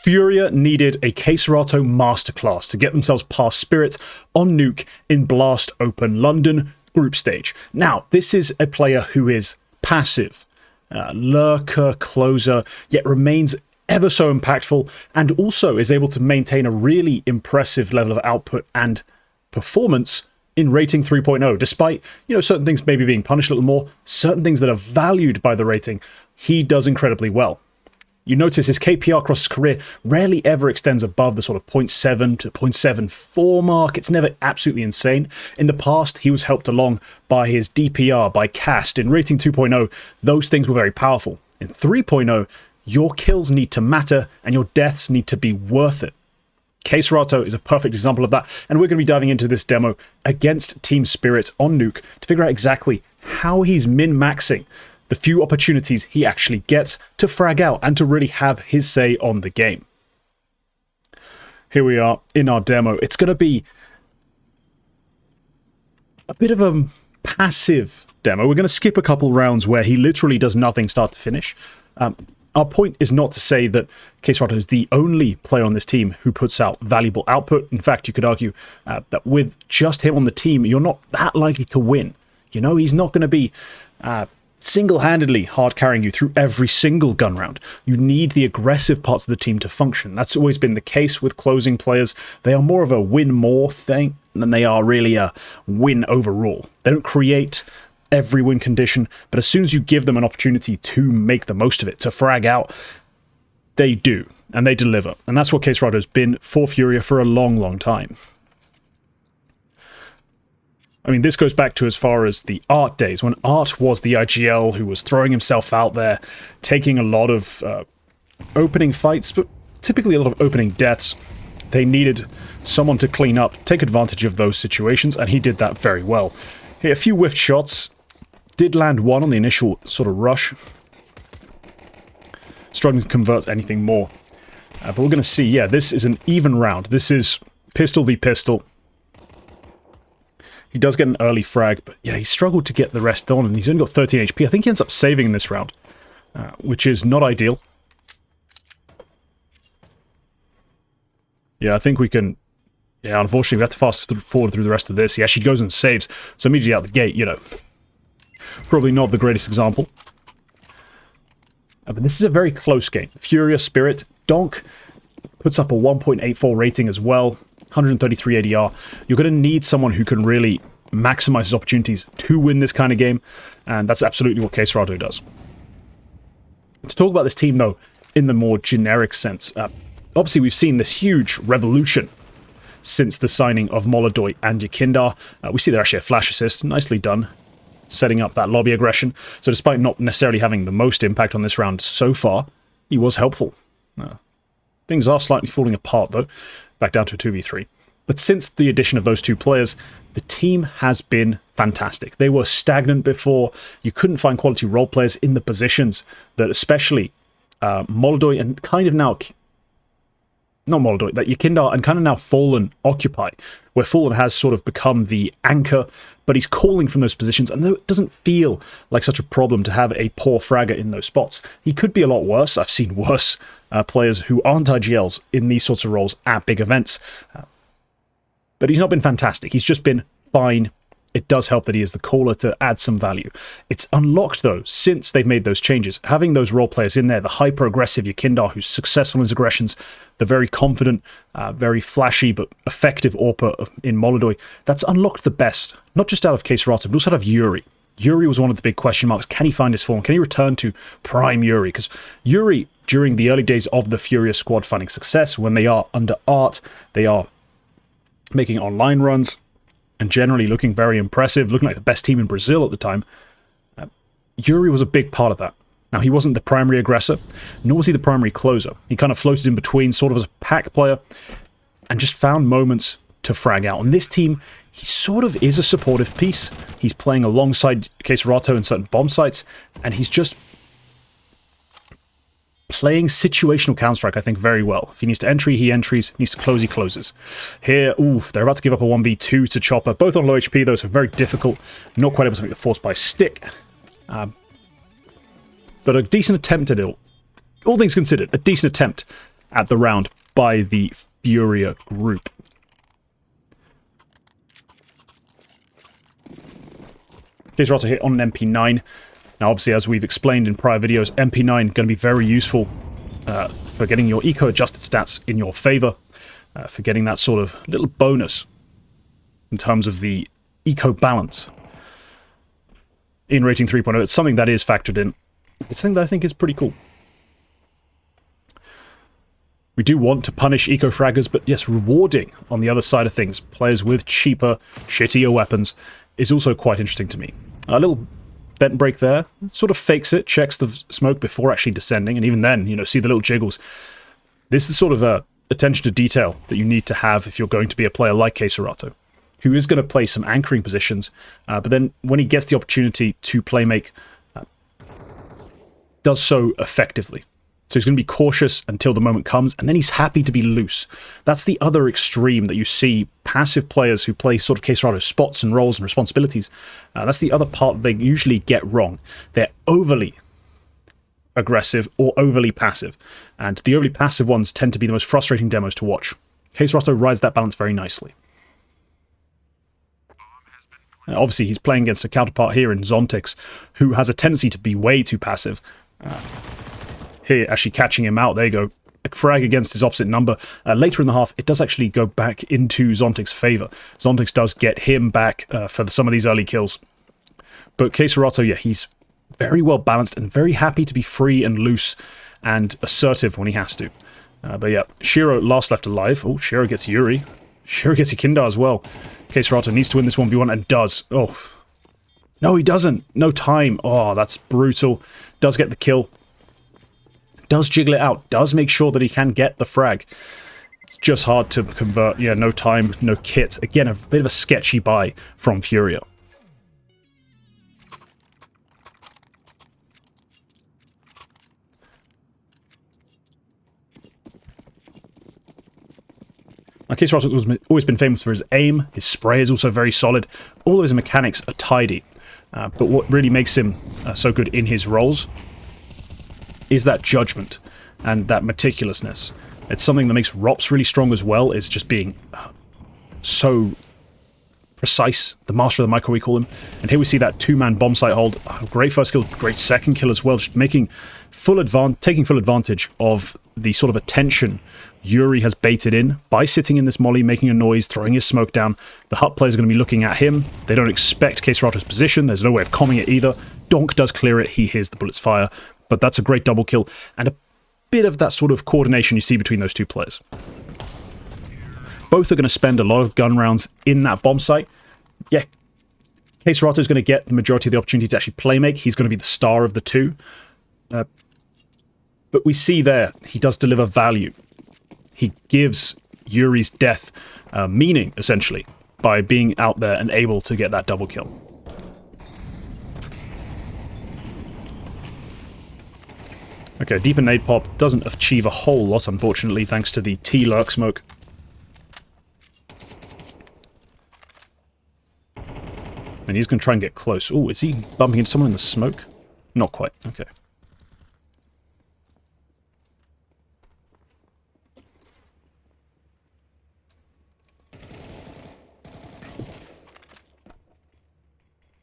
Furia needed a KSCERATO masterclass to get themselves past Spirit on Nuke in Blast Open London group stage. Now, this is a player who is passive, lurker, closer, yet remains ever so impactful, and also is able to maintain a really impressive level of output and performance in rating 3.0, despite, certain things maybe being punished a little more, certain things that are valued by the rating, he does incredibly well. You notice his KPR across his career rarely ever extends above the sort of 0.7 to 0.74 mark. It's never absolutely insane. In the past, he was helped along by his DPR, by cast. In rating 2.0, those things were very powerful. In 3.0, your kills need to matter and your deaths need to be worth it. KSCERATO is a perfect example of that, and we're going to be diving into this demo against Team Spirit on Nuke to figure out exactly how he's min-maxing the few opportunities he actually gets to frag out and to really have his say on the game. Here we are in our demo. It's going to be a bit of a passive demo. We're going to skip a couple rounds where he literally does nothing start to finish. Our point is not to say that KSCERATO is the only player on this team who puts out valuable output. In fact, you could argue that with just him on the team, you're not that likely to win. He's not going to be single-handedly hard carrying you through every single gun round. You need the aggressive parts of the team to function. That's always been the case with closing players. They are more of a win more thing than they are really a win overall. They don't create every win condition, but as soon as you give them an opportunity to make the most of it, to frag out, they do, and they deliver. And that's what KSCERATO has been for Furia for a long, long time. I mean, this goes back to as far as the Art days, when Art was the IGL who was throwing himself out there, taking a lot of opening fights, but typically a lot of opening deaths. They needed someone to clean up, take advantage of those situations, and he did that very well. Here, a few whiffed shots. Did land one on the initial sort of rush. Struggling to convert anything more. But we're going to see, yeah, this is an even round. This is pistol v pistol. He does get an early frag, but yeah, he struggled to get the rest on, and he's only got 13 HP. I think he ends up saving in this round, which is not ideal. Yeah, I think we can... Yeah, unfortunately, we have to fast forward through the rest of this. He actually goes and saves, so immediately out the gate, probably not the greatest example. But this is a very close game. Furia, Spirit, Donk puts up a 1.84 rating as well, 133 ADR. You're going to need someone who can really maximize his opportunities to win this kind of game, and that's absolutely what KSCERATO does. To talk about this team, though, in the more generic sense, obviously we've seen this huge revolution since the signing of Molodoy and Yakindar. We see they're actually a flash assist, nicely done, setting up that lobby aggression. So despite not necessarily having the most impact on this round so far, he was helpful. Things are slightly falling apart, though, back down to a 2v3. But since the addition of those two players, the team has been fantastic. They were stagnant before. You couldn't find quality role players in the positions that especially Molodoy and kind of now... Not Molodoy, that Yakindar and kind of now Fallen occupy, where Fallen has sort of become the anchor, but he's calling from those positions, and it doesn't feel like such a problem to have a poor fragger in those spots. He could be a lot worse. I've seen worse players who aren't IGLs in these sorts of roles at big events. But he's not been fantastic. He's just been fine. It does help that he is the caller to add some value. It's unlocked, though, since they've made those changes. Having those role players in there, the hyper-aggressive Yakindar, who's successful in his aggressions, the very confident, very flashy but effective AWPer in Molodoy, that's unlocked the best, not just out of KSCERATO, but also out of Yuri. Yuri was one of the big question marks. Can he find his form? Can he return to prime Yuri? Because Yuri, during the early days of the Furia squad finding success, when they are under Art, they are making online runs, and generally looking very impressive, looking like the best team in Brazil at the time. Yuri was a big part of that. Now, he wasn't the primary aggressor, nor was he the primary closer. He kind of floated in between, sort of as a pack player, and just found moments to frag out. On this team, he sort of is a supportive piece. He's playing alongside KSCERATO in certain bomb sites, and he's just playing situational Counter-Strike, I think, very well. If he needs to entry, he entries. If he needs to close, he closes. Here, oof, they're about to give up a 1v2 to Chopper. Both on low HP, though, so very difficult. Not quite able to make the force by stick. But a decent attempt at it. All things considered, a decent attempt at the round by the Furia group. KSCERATO hit on an MP9. Now, obviously, as we've explained in prior videos, MP9 going to be very useful for getting your eco-adjusted stats in your favor, for getting that sort of little bonus in terms of the eco-balance. In rating 3.0, it's something that is factored in. It's something that I think is pretty cool. We do want to punish eco-fraggers, but yes, rewarding on the other side of things, players with cheaper, shittier weapons, is also quite interesting to me. A little vent break there, sort of fakes it, checks the smoke before actually descending, and even then, you know, see the little jiggles. This is sort of attention to detail that you need to have if you're going to be a player like KSCERATO, who is going to play some anchoring positions, but then when he gets the opportunity to playmake, does so effectively. So he's going to be cautious until the moment comes, and then he's happy to be loose. That's the other extreme that you see passive players who play sort of KSCERATO spots and roles and responsibilities. That's the other part they usually get wrong. They're overly aggressive or overly passive, and the overly passive ones tend to be the most frustrating demos to watch. KSCERATO rides that balance very nicely. Obviously, he's playing against a counterpart here in Zontix, who has a tendency to be way too passive. Here, actually catching him out. There you go. A frag against his opposite number. Later in the half, it does actually go back into Zontix's favor. Zontix does get him back for some of these early kills. But KSCERATO, yeah, he's very well balanced and very happy to be free and loose and assertive when he has to. But yeah, Shiro last left alive. Oh, Shiro gets Yuri. Shiro gets Ikindar as well. KSCERATO needs to win this 1v1 and does. Oh, no, he doesn't. No time. Oh, that's brutal. Does get the kill. Does jiggle it out, does make sure that he can get the frag. It's just hard to convert. Yeah, no time, no kit. Again, a bit of a sketchy buy from Furia. Now, KSCERATO has always been famous for his aim. His spray is also very solid. All of his mechanics are tidy. But what really makes him so good in his roles is that judgment and that meticulousness. It's something that makes Rops really strong as well, is just being so precise, the master of the micro we call him. And here we see that two-man bomb site hold. Great first kill, great second kill as well, just making taking full advantage of the sort of attention Yuri has baited in by sitting in this molly, making a noise, throwing his smoke down. The Hut players are going to be looking at him. They don't expect KSCERATO's position. There's no way of calming it either. Donk does clear it. He hears the bullets fire. But that's a great double kill, and a bit of that sort of coordination you see between those two players. Both are going to spend a lot of gun rounds in that bomb site. Yeah, KSCERATO is going to get the majority of the opportunity to actually playmake. He's going to be the star of the two. But we see there, he does deliver value. He gives Yuri's death meaning, essentially, by being out there and able to get that double kill. Okay, Deep and Nade Pop doesn't achieve a whole lot, unfortunately, thanks to the T-Lurk smoke. And he's going to try and get close. Oh, is he bumping into someone in the smoke? Not quite, okay.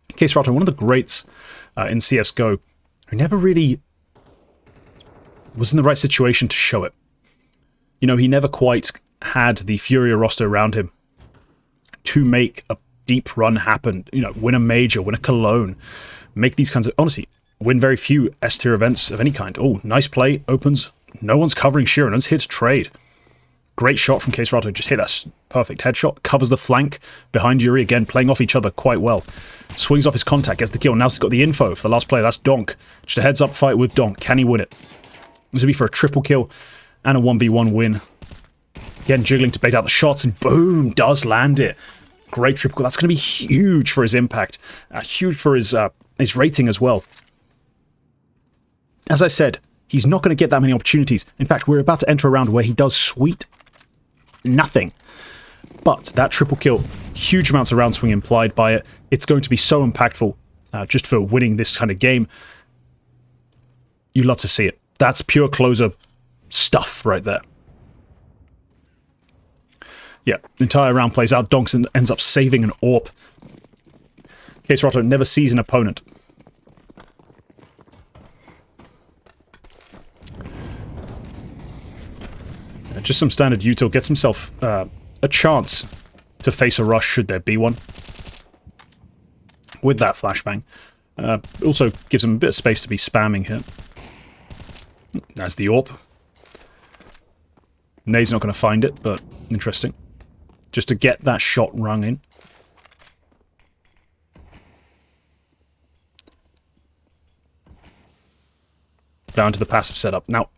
KSCERATO, one of the greats in CSGO, who never really was in the right situation to show it. You know, he never quite had the Furia roster around him to make a deep run happen. You know, win a major, win a Cologne, make these kinds of... Honestly, win very few S-tier events of any kind. Oh, nice play, opens. No one's covering Shiro, no one's here to trade. Great shot from KSCERATO, just hit that perfect headshot, covers the flank behind Yuri, again, playing off each other quite well. Swings off his contact, gets the kill. Now he's got the info for the last player, that's Donk. Just a heads-up fight with Donk. Can he win it? This will be for a triple kill and a 1v1 win. Again, jiggling to bait out the shots, and boom, does land it. Great triple kill. That's going to be huge for his impact. Huge for his rating as well. As I said, he's not going to get that many opportunities. In fact, we're about to enter a round where he does sweet nothing. But that triple kill, huge amounts of round swing implied by it. It's going to be so impactful just for winning this kind of game. You love to see it. That's pure closer stuff right there. Yeah, the entire round plays out. Donk ends up saving an AWP. KSCERATO never sees an opponent. Just some standard util. Gets himself a chance to face a rush should there be one. With that flashbang. Also gives him a bit of space to be spamming here. That's the AWP. Nade's not going to find it, but interesting. Just to get that shot rung in. Down to the passive setup. Now,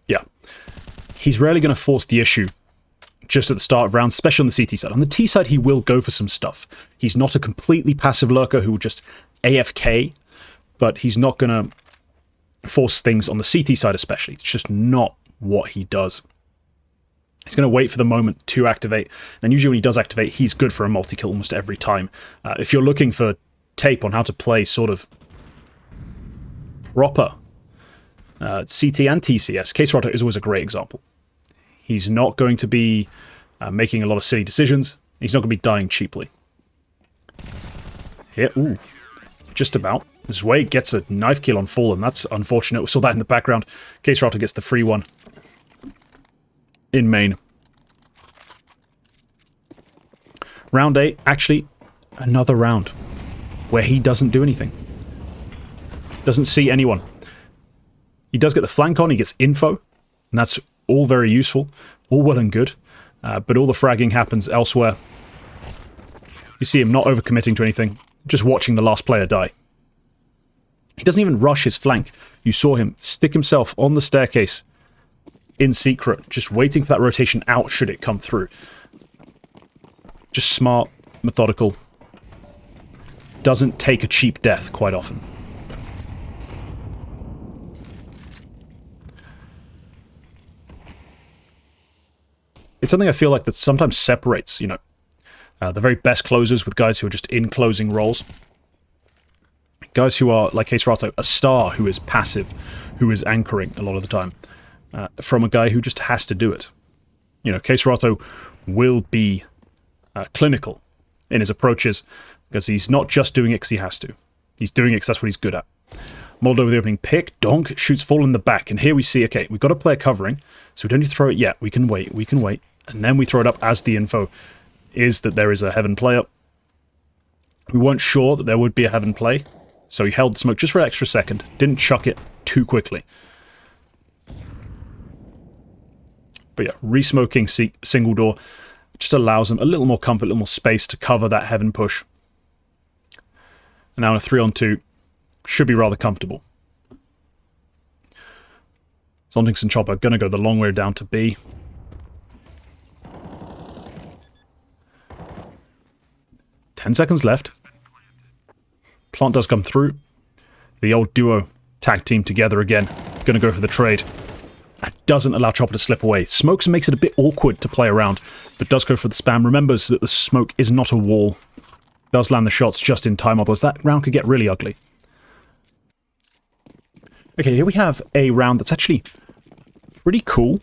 yeah. He's rarely going to force the issue just at the start of rounds, especially on the CT side. On the T side, he will go for some stuff. He's not a completely passive lurker who will just AFK, but he's not going to force things on the CT side especially. It's just not what he does. He's going to wait for the moment to activate, and usually when he does activate, he's good for a multi-kill almost every time. If you're looking for tape on how to play sort of proper CT and TCS, KSCERATO is always a great example. He's not going to be making a lot of silly decisions. He's not going to be dying cheaply. Here, ooh, just about. Zwei gets a knife kill on Fallen. That's unfortunate. We saw that in the background. KSCERATO gets the free one. In main. Round 8, actually, another round where he doesn't do anything. Doesn't see anyone. He does get the flank on, he gets info, and that's all very useful, all well and good, but all the fragging happens elsewhere. You see him not overcommitting to anything, just watching the last player die. He doesn't even rush his flank. You saw him stick himself on the staircase in secret, just waiting for that rotation out should it come through. Just smart, methodical. Doesn't take a cheap death quite often. It's something I feel like that sometimes separates, you know, the very best closers with guys who are just in closing roles. Guys who are, like KSCERATO, a star who is passive, who is anchoring a lot of the time, from a guy who just has to do it. You know, KSCERATO will be clinical in his approaches, because he's not just doing it because he has to. He's doing it because that's what he's good at. Moldo with the opening pick. Donk shoots Fall in the back. And here we see, okay, we've got a player covering, so we don't need to throw it yet. We can wait. We can wait. And then we throw it up as the info is that there is a heaven play up. We weren't sure that there would be a heaven play, so he held the smoke just for an extra second. Didn't chuck it too quickly. But yeah, re-smoking single door just allows him a little more comfort, a little more space to cover that heaven push. And now in a 3-on-2, should be rather comfortable. Zontix and Chopper going to go the long way down to B. Ten seconds left. Plant does come through. The old duo tag team together again. Going to go for the trade. That doesn't allow Chopper to slip away. Smokes makes it a bit awkward to play around, but does go for the spam. Remembers that the smoke is not a wall. Does land the shots just in time, otherwise that round could get really ugly. Okay, here we have a round that's actually pretty cool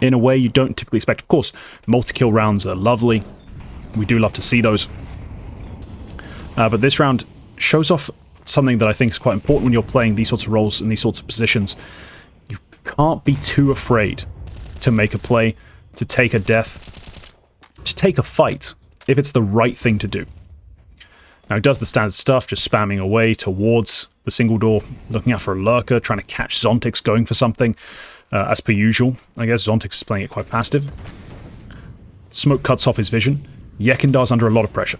in a way you don't typically expect. Of course, multi-kill rounds are lovely. We do love to see those. But this round shows off something that I think is quite important when you're playing these sorts of roles in these sorts of positions. You can't be too afraid to make a play, to take a death, to take a fight, if it's the right thing to do. Now he does the standard stuff, just spamming away towards the single door, looking out for a lurker, trying to catch Zontix going for something, as per usual. I guess Zontix is playing it quite passive. Smoke cuts off his vision. Yekendar's under a lot of pressure.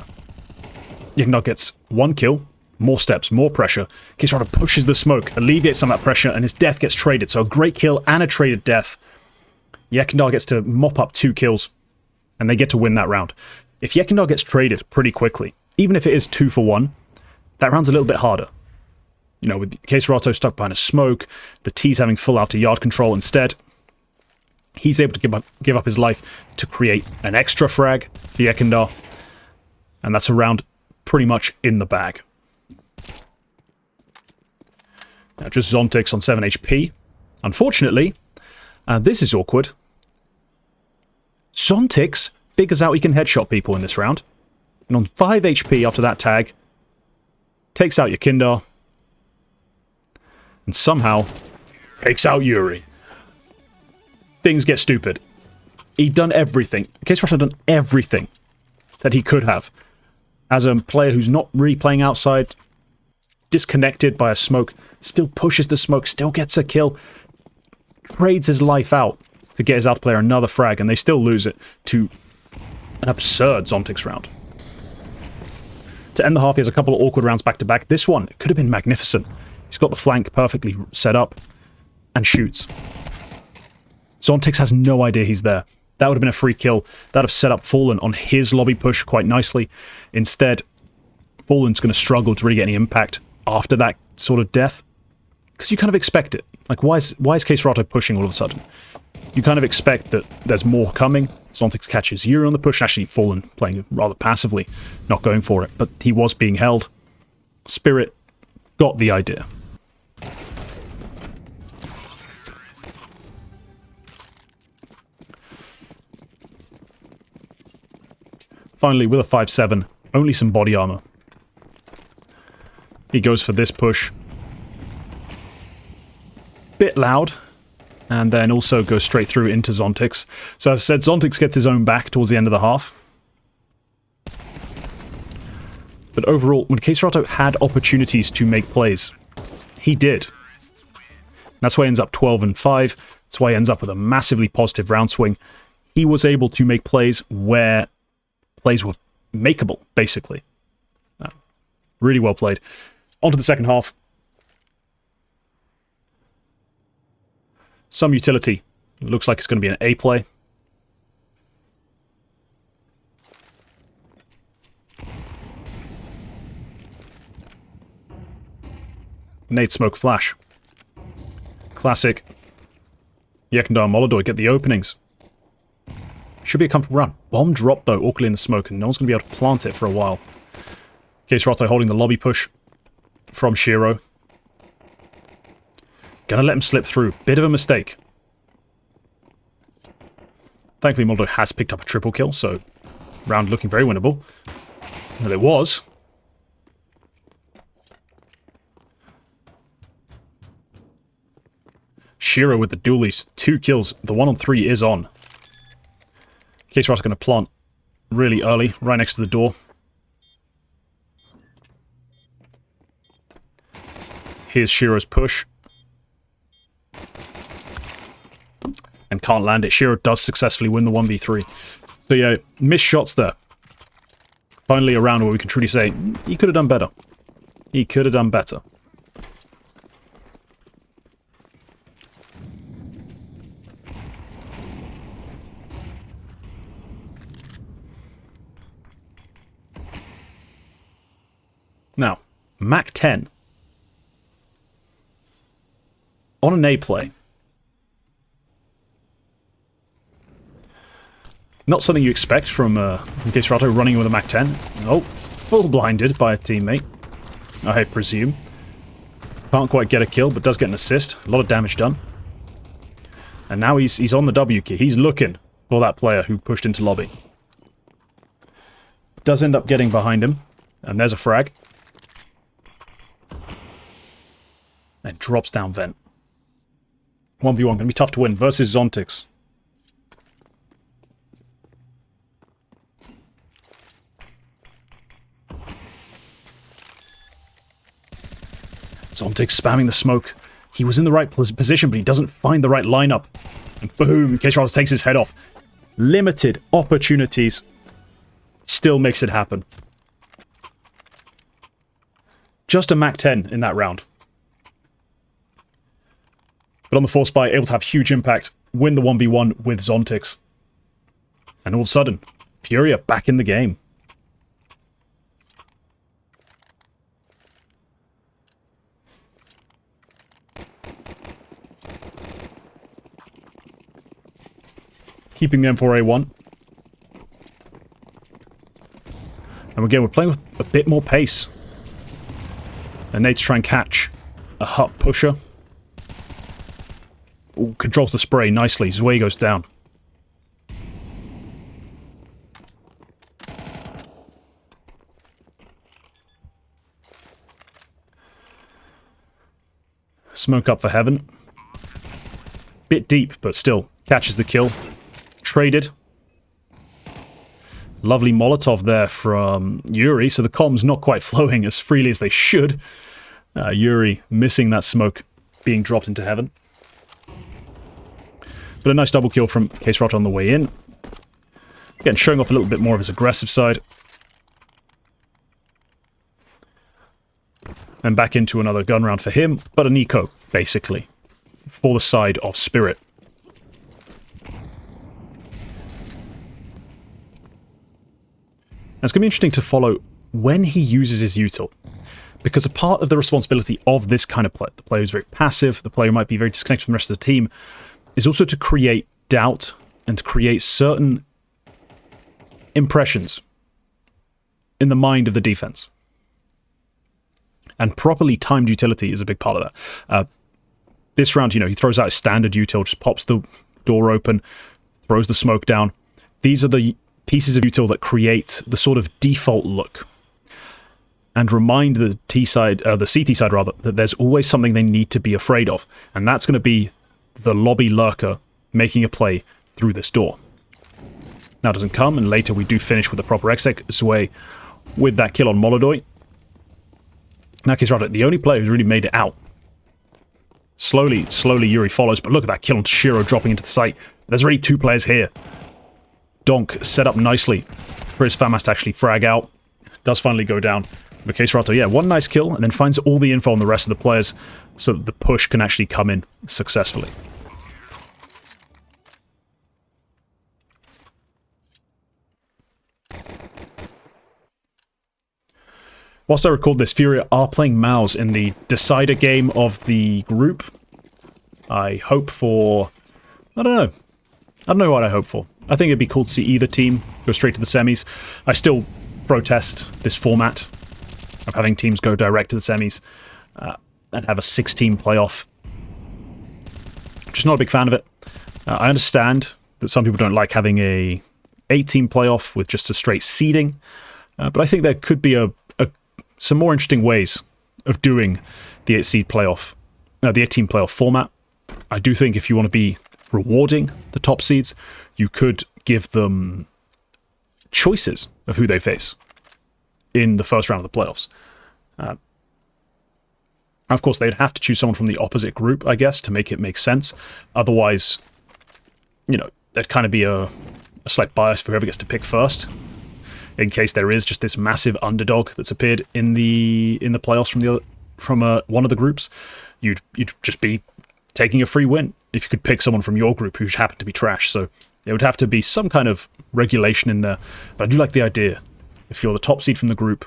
Yekendar gets one kill, more steps, more pressure. KSCERATO pushes the smoke, alleviates some of that pressure, and his death gets traded. So a great kill and a traded death. Yekendar gets to mop up 2 kills, and they get to win that round. If Yekendar gets traded pretty quickly, even if it is 2 for 1, that round's a little bit harder. You know, with KSCERATO stuck behind a smoke, the T's having full out-to-yard control instead, he's able to give up his life to create an extra frag for Yekendar, and that's a round pretty much in the bag. Now just Zontix on 7 HP. Unfortunately, this is awkward. Zontix figures out he can headshot people in this round. And on 5 HP after that tag, takes out your Kindar. And somehow takes out Yuri. Things get stupid. He'd done everything. KSCERATO had done everything that he could have. As a player who's not really playing outside, disconnected by a smoke, still pushes the smoke, still gets a kill, trades his life out to get his out player another frag, and they still lose it to an absurd Zontix round. To end the half, he has a couple of awkward rounds back-to-back. This one could have been magnificent. He's got the flank perfectly set up and shoots. Zontix has no idea he's there. That would have been a free kill. That would have set up Fallen on his lobby push quite nicely. Instead, Fallen's going to struggle to really get any impact after that sort of death. Because you kind of expect it. Like, why is KSCERATO pushing all of a sudden? You kind of expect that there's more coming. Zontix catches Yuri on the push. Actually, Fallen playing rather passively, not going for it. But he was being held. Spirit got the idea. Finally, with a 5-7, only some body armor. He goes for this push. Bit loud. And then also goes straight through into Zontix. So as I said, Zontix gets his own back towards the end of the half. But overall, when KSCERATO had opportunities to make plays, he did. That's why he ends up 12-5. That's why he ends up with a massively positive round swing. He was able to make plays where plays were makeable, basically. Really well played. On to the second half. Some utility. Looks like it's going to be an A play. Nade smoke flash. Classic. Yekindar Molodoi get the openings. Should be a comfortable run. Bomb drop, though, awkwardly in the smoke, and no one's going to be able to plant it for a while. KSCERATO holding the lobby push from Shiro. Gonna let him slip through. Bit of a mistake. Thankfully, Molodoi has picked up a triple kill, so round looking very winnable. Well, it was. Shiro with the dualies. 2 kills. The 1-on-3 is on. KSCERATO's going to plant really early, right next to the door. Here's Shiro's push. And can't land it. Shiro does successfully win the 1v3. So yeah, missed shots there. Finally a round where we can truly say, he could have done better. He could have done better. Now, Mac 10. On an A play. Not something you expect from KSCERATO running with a Mac 10. Oh, full blinded by a teammate, I presume. Can't quite get a kill, but does get an assist. A lot of damage done. And now he's on the W key. He's looking for that player who pushed into lobby. Does end up getting behind him. And there's a frag. And drops down vent. 1v1, going to be tough to win versus Zontix. Zontix spamming the smoke. He was in the right position, but he doesn't find the right lineup. And boom, KSCERATO takes his head off. Limited opportunities. Still makes it happen. Just a Mac 10 in that round. But on the force buy, able to have huge impact, win the 1v1 with Zontix. And all of a sudden, Furia back in the game. Keeping the M4A1. And again, we're playing with a bit more pace. And Nate's trying to catch a hut pusher. Ooh, controls the spray nicely. Zwei goes down. Smoke up for heaven. Bit deep, but still catches the kill. Traded. Lovely Molotov there from Yuri, so the comms not quite flowing as freely as they should. Yuri missing that smoke being dropped into heaven. But a nice double kill from KSCERATO on the way in. Again, showing off a little bit more of his aggressive side. And back into another gun round for him, but an eco, basically, for the side of Spirit. And it's going to be interesting to follow when he uses his util, because a part of the responsibility of this kind of player, the player who's very passive, the player who might be very disconnected from the rest of the team, is also to create doubt and to create certain impressions in the mind of the defense. And properly timed utility is a big part of that. This round, you know, he throws out his standard util, just pops the door open, throws the smoke down. These are the pieces of util that create the sort of default look and remind the CT side rather, that there's always something they need to be afraid of. And that's going to be the lobby lurker making a play through this door. Now it doesn't come, and later we do finish with a proper exec Zway with that kill on Molodoy. Now KSCERATO, the only player who's really made it out. Slowly Yuri follows, but look at that kill on Shiro dropping into the site. There's already two players here. Donk set up nicely for his FAMAS to actually frag out. Does finally go down. But KSCERATO, yeah, one nice kill, and then finds all the info on the rest of the players so that the push can actually come in successfully. Whilst I record this, Furia are playing Mouse in the decider game of the group. I hope for... I don't know. I don't know what I hope for. I think it'd be cool to see either team go straight to the semis. I still protest this format of having teams go direct to the semis and have a 6-team playoff. Just not a big fan of it. I understand that some people don't like having a 8-team playoff with just a straight seeding, but I think there could be some more interesting ways of doing the 8-team playoff format. I do think if you want to be rewarding the top seeds, you could give them choices of who they face in the first round of the playoffs. Of course, they'd have to choose someone from the opposite group, I guess, to make it make sense. Otherwise, you know, there'd kind of be a slight bias for whoever gets to pick first, in case there is just this massive underdog that's appeared in the playoffs from one of the groups. You'd just be taking a free win if you could pick someone from your group who happened to be trash. So there would have to be some kind of regulation in there. But I do like the idea. If you're the top seed from the group,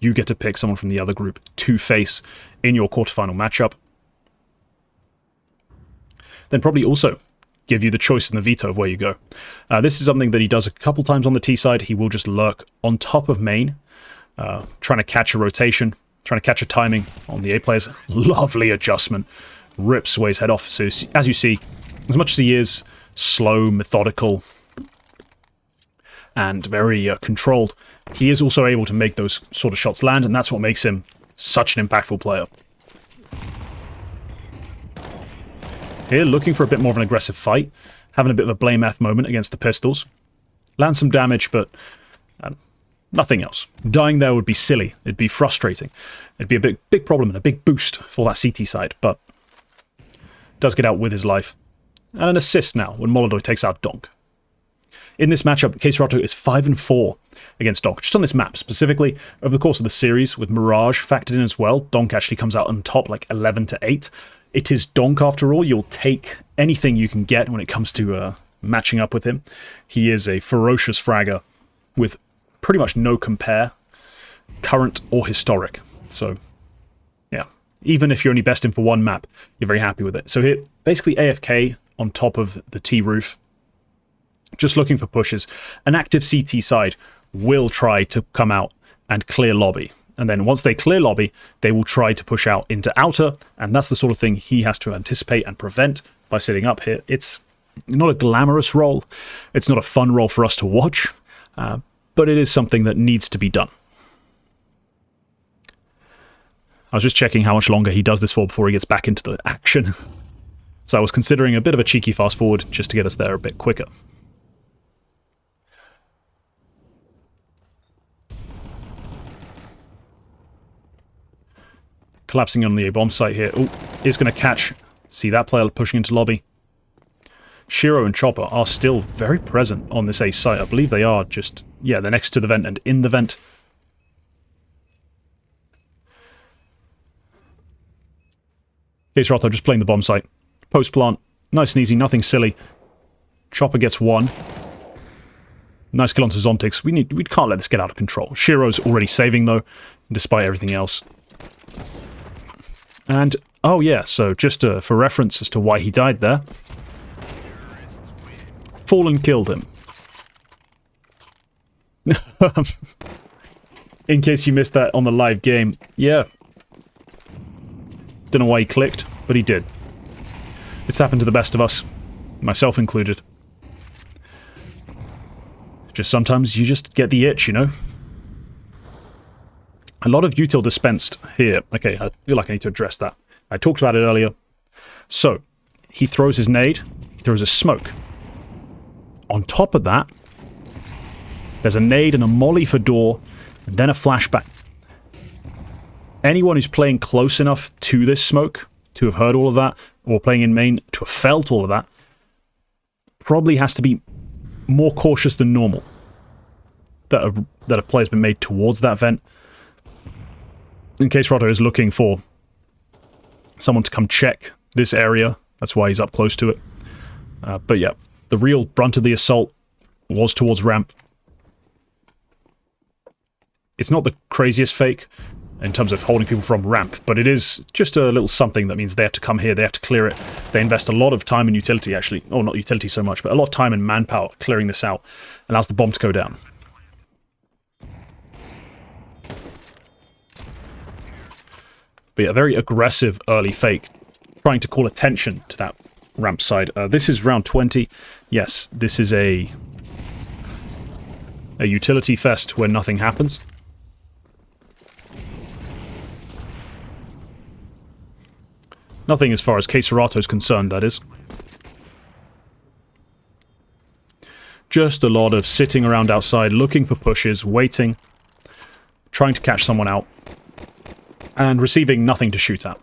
you get to pick someone from the other group to face in your quarterfinal matchup. Then probably also give you the choice and the veto of where you go. This is something that he does a couple times on the T side. He will just lurk on top of main, trying to catch a rotation, trying to catch a timing on the A players. Lovely adjustment. Rips Sway's head off. So as you see, as much as he is slow, methodical, and very controlled, he is also able to make those sort of shots land, and that's what makes him such an impactful player. Here, looking for a bit more of an aggressive fight, having a bit of a blame-eth moment against the pistols. Land some damage, but nothing else. Dying there would be silly. It'd be frustrating. It'd be a big problem and a big boost for that CT side, but does get out with his life. And an assist now when Molodoy takes out Donk. In this matchup, KSCERATO is 5-4 against Donk. Just on this map specifically, over the course of the series, with Mirage factored in as well, Donk actually comes out on top like 11-8. It is Donk after all. You'll take anything you can get when it comes to matching up with him. He is a ferocious fragger with pretty much no compare, current or historic. So, yeah. Even if you're only best in for one map, you're very happy with it. So here, basically AFK on top of the T roof, just looking for pushes. An active CT side will try to come out and clear lobby. And then once they clear lobby, they will try to push out into outer, and that's the sort of thing he has to anticipate and prevent by sitting up here. It's not a glamorous role. It's not a fun role for us to watch, but it is something that needs to be done. I was just checking how much longer he does this for before he gets back into the action. So I was considering a bit of a cheeky fast forward just to get us there a bit quicker. Collapsing on the A-bomb site here. Oh, is going to catch. See that player pushing into lobby. Shiro and Chopper are still very present on this A site. I believe they are just, yeah, they're next to the vent and in the vent. KSCERATO just playing the bomb site. Post plant. Nice and easy, nothing silly. Chopper gets one. Nice kill onto Zontix. We can't let this get out of control. Shiro's already saving though, despite everything else. And, oh yeah, so just for reference as to why he died there. Fallen killed him. In case you missed that on the live game, yeah. Don't know why he clicked, but he did. It's happened to the best of us, myself included. Just sometimes you just get the itch, you know? A lot of util dispensed here. Okay, I feel like I need to address that. I talked about it earlier. So, he throws his nade, he throws his smoke. On top of that, there's a nade and a molly for door, and then a flashbang. Anyone who's playing close enough to this smoke, to have heard all of that, or playing in main, to have felt all of that, probably has to be more cautious than normal. That a player's been made towards that vent. In case KSCERATO is looking for someone to come check this area, that's why he's up close to it. But yeah, the real brunt of the assault was towards ramp. It's not the craziest fake in terms of holding people from ramp, but it is just a little something that means they have to come here, they have to clear it. They invest a lot of time and utility, actually. Oh, not utility so much, but a lot of time and manpower clearing this out. Allows the bomb to go down. But yeah, a very aggressive early fake, trying to call attention to that ramp side. This is round 20. Yes, this is a utility fest where nothing happens. Nothing as far as KSCERATO is concerned, that is. Just a lot of sitting around outside, looking for pushes, waiting, trying to catch someone out, and receiving nothing to shoot at.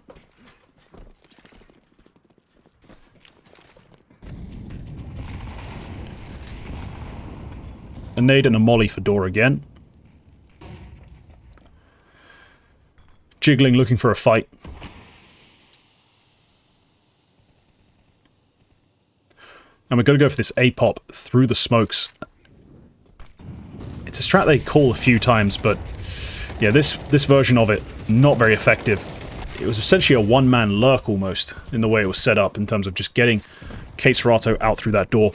A nade and a molly for door again. Jiggling, looking for a fight. And we're going to go for this A-pop through the smokes. It's a strat they call a few times, but yeah, this version of it, not very effective. It was essentially a one-man lurk almost, in the way it was set up, in terms of just getting KSCERATO out through that door.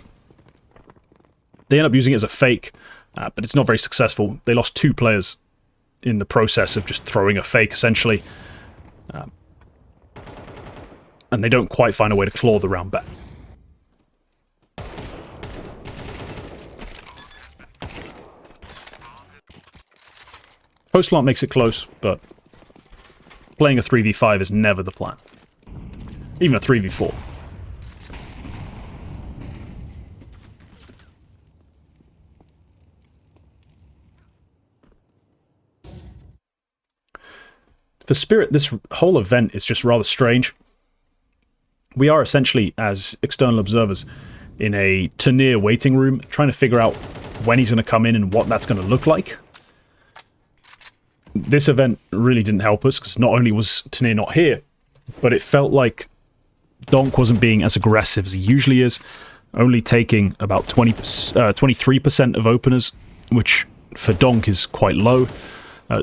They end up using it as a fake, but it's not very successful. They lost 2 players in the process of just throwing a fake, essentially. And they don't quite find a way to claw the round back. Post plant makes it close, but playing a 3v5 is never the plan. Even a 3v4. For Spirit, this whole event is just rather strange. We are essentially, as external observers, in a Tanir waiting room, trying to figure out when he's going to come in and what that's going to look like. This event really didn't help us, because not only was Tanir not here, but it felt like Donk wasn't being as aggressive as he usually is, only taking about 23% of openers, which for Donk is quite low.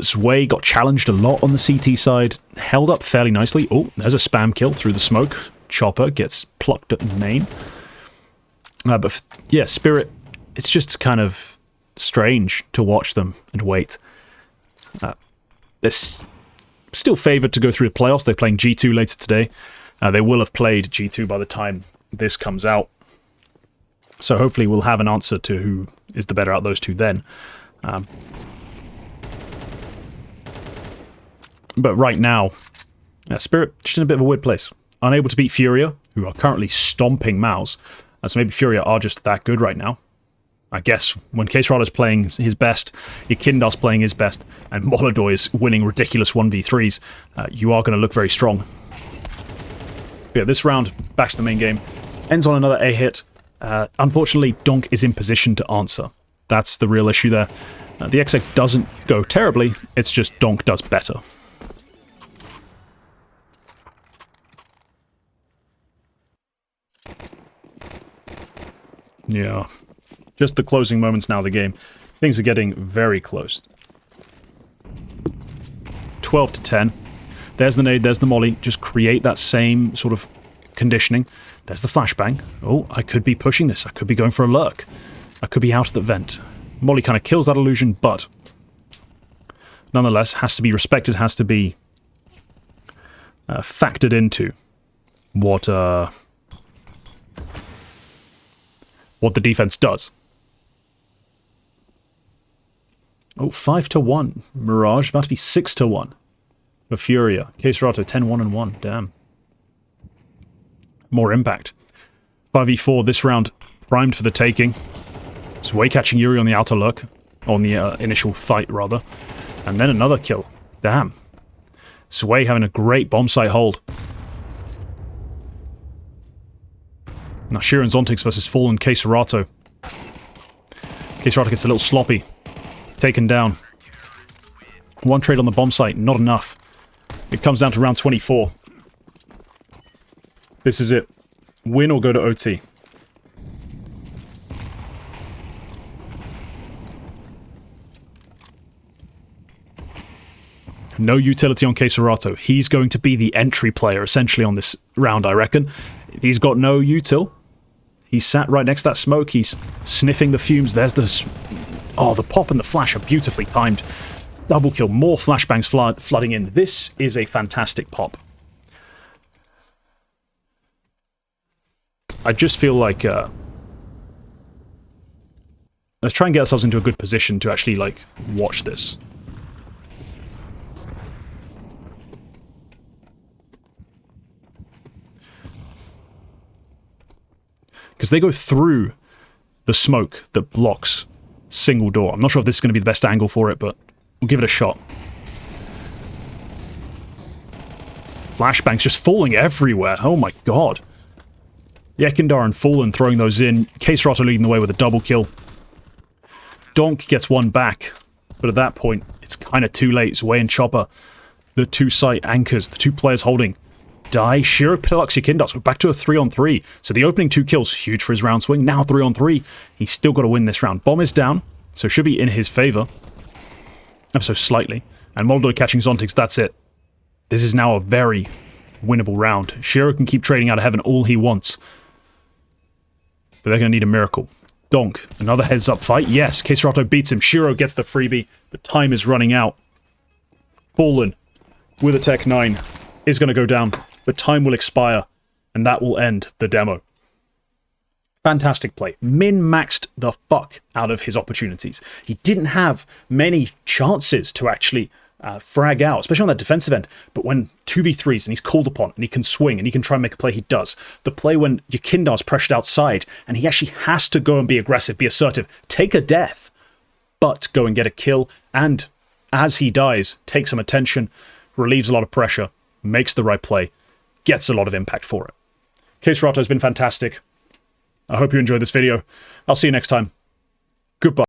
Zwei got challenged a lot on the CT side, held up fairly nicely. Oh, there's a spam kill through the smoke. Chopper gets plucked at main. But yeah, Spirit, it's just kind of strange to watch them and wait. They're still favoured to go through the playoffs. They're playing G2 later today. They will have played G2 by the time this comes out. So hopefully we'll have an answer to who is the better out of those two then. But right now, Spirit just in a bit of a weird place. Unable to beat Furia, who are currently stomping Mouse. So maybe Furia are just that good right now. I guess when KSCERATO's playing his best, your Kindar's playing his best, and Molodor is winning ridiculous 1v3s, you are going to look very strong. But yeah, this round, back to the main game, ends on another A hit. Unfortunately, Donk is in position to answer. That's the real issue there. The exec doesn't go terribly, it's just Donk does better. Yeah. Just the closing moments now of the game. Things are getting very close. 12 to 10. There's the nade, there's the molly. Just create that same sort of conditioning. There's the flashbang. Oh, I could be pushing this. I could be going for a lurk. I could be out at the vent. Molly kind of kills that illusion, but nonetheless, has to be respected, has to be factored into what the defense does. Oh, 5 to 1. Mirage about to be 6 to 1 for Furia. KSCERATO 10-1-1. Damn. More impact. 5v4 this round, primed for the taking. Sway catching Yuri on the outer lurk, on the initial fight rather, and then another kill. Damn. Sway having a great bomb site hold. Now Sheer and Zontix versus Fallen KSCERATO. KSCERATO gets a little sloppy. Taken down. One trade on the bomb site, not enough. It comes down to round 24. This is it. Win or go to OT. No utility on KSCERATO. He's going to be the entry player, essentially, on this round, I reckon. If he's got no util, he's sat right next to that smoke. He's sniffing the fumes. There's the... Oh, the pop and the flash are beautifully timed. Double kill, more flashbangs flooding in. This is a fantastic pop. I just feel like... let's try and get ourselves into a good position to actually, like, watch this. Because they go through the smoke that blocks single door. I'm not sure if this is going to be the best angle for it, but we'll give it a shot. Flashbangs just falling everywhere. Oh my god. Yekindar and Fallen throwing those in. KSCERATO leading the way with a double kill. Donk gets one back, but at that point, it's kind of too late. Zway and Chopper, the two site anchors, the two players holding, die. Shiro picks Kindars. We're back to a 3-on-3. So the opening two kills, huge for his round swing. Now 3-on-3. He's still got to win this round. Bomb is down, so should be in his favor. Ever so slightly. And Molodor catching Zontix, that's it. This is now a very winnable round. Shiro can keep trading out of heaven all he wants. But they're going to need a miracle. Donk, another heads-up fight. Yes, KSCERATO beats him. Shiro gets the freebie. The time is running out. Fallen, with a Tech 9, is going to go down. But time will expire, and that will end the demo. Fantastic play. Min-maxed the fuck out of his opportunities. He didn't have many chances to actually frag out, especially on that defensive end. But when 2v3s and he's called upon and he can swing and he can try and make a play, he does. The play when Yakindar's pressured outside and he actually has to go and be aggressive, be assertive, take a death, but go and get a kill. And as he dies, take some attention, relieves a lot of pressure, makes the right play, gets a lot of impact for it. KSCERATO has been fantastic. I hope you enjoyed this video. I'll see you next time. Goodbye.